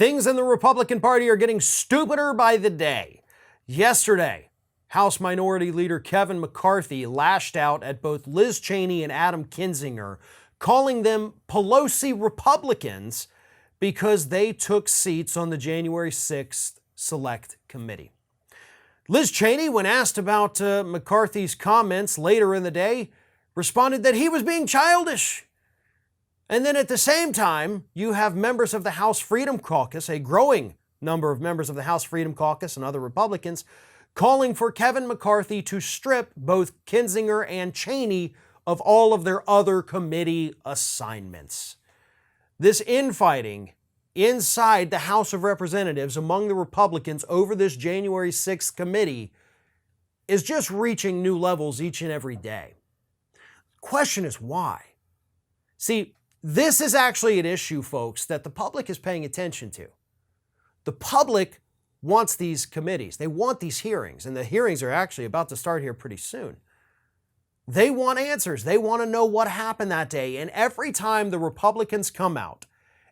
Things in the Republican Party are getting stupider by the day. Yesterday, House Minority Leader Kevin McCarthy lashed out at both Liz Cheney and Adam Kinzinger, calling them Pelosi Republicans because they took seats on the January 6th Select Committee. Liz Cheney, when asked about McCarthy's comments later in the day, responded that he was being childish. And then at the same time, you have members of the House Freedom Caucus, a growing number of members of the House Freedom Caucus and other Republicans, calling for Kevin McCarthy to strip both Kinzinger and Cheney of all of their other committee assignments. This infighting inside the House of Representatives among the Republicans over this January 6th committee is just reaching new levels each and every day. The question is why? See, this is actually an issue, folks, that the public is paying attention to. The public wants these committees. They want these hearings, and the hearings are actually about to start here pretty soon. They want answers. They want to know what happened that day. And every time the Republicans come out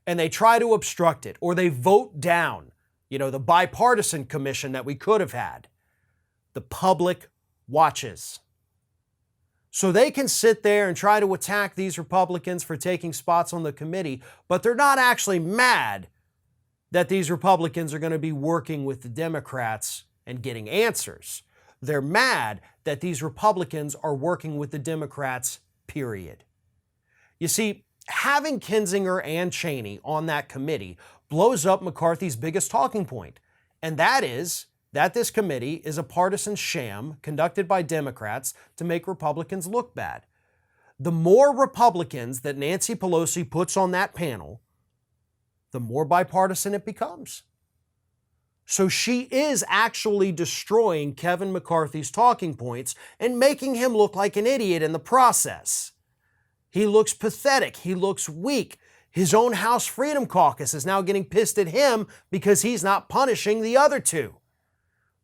and they try to obstruct it or they vote down, the bipartisan commission that we could have had, the public watches. So they can sit there and try to attack these Republicans for taking spots on the committee, but they're not actually mad that these Republicans are going to be working with the Democrats and getting answers. They're mad that these Republicans are working with the Democrats, period. You see, having Kinzinger and Cheney on that committee blows up McCarthy's biggest talking point, and that is that this committee is a partisan sham conducted by Democrats to make Republicans look bad. The more Republicans that Nancy Pelosi puts on that panel, the more bipartisan it becomes. So she is actually destroying Kevin McCarthy's talking points and making him look like an idiot in the process. He looks pathetic. He looks weak. His own House Freedom Caucus is now getting pissed at him because he's not punishing the other two.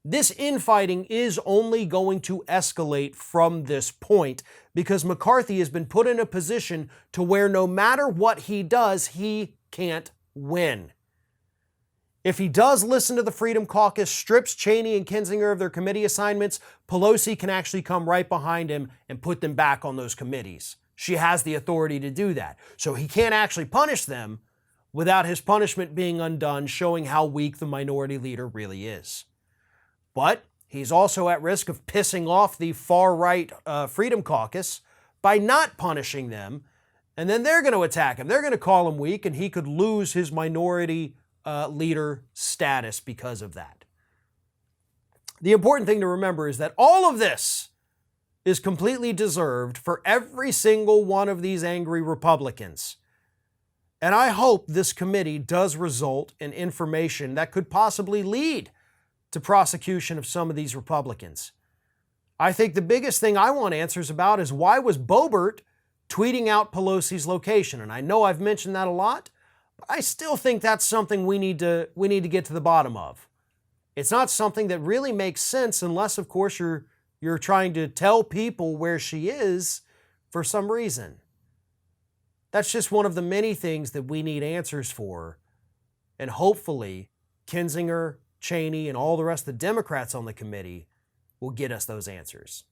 This infighting is only going to escalate from this point because McCarthy has been put in a position to where no matter what he does, he can't win. If he does listen to the Freedom Caucus, strips Cheney and Kinzinger of their committee assignments, Pelosi can actually come right behind him and put them back on those committees. She has the authority to do that. So he can't actually punish them without his punishment being undone, showing how weak the minority leader really is. But he's also at risk of pissing off the far-right Freedom Caucus by not punishing them, and then they're going to attack him. They're going to call him weak, and he could lose his minority leader status because of that. The important thing to remember is that all of this is completely deserved for every single one of these angry Republicans. And I hope this committee does result in information that could possibly lead to prosecution of some of these Republicans. I think the biggest thing I want answers about is why was Boebert tweeting out Pelosi's location? And I know I've mentioned that a lot, but I still think that's something we need to get to the bottom of. It's not something that really makes sense unless, of course, you're trying to tell people where she is for some reason. That's just one of the many things that we need answers for. And hopefully, Kinzinger, Cheney, and all the rest of the Democrats on the committee will get us those answers.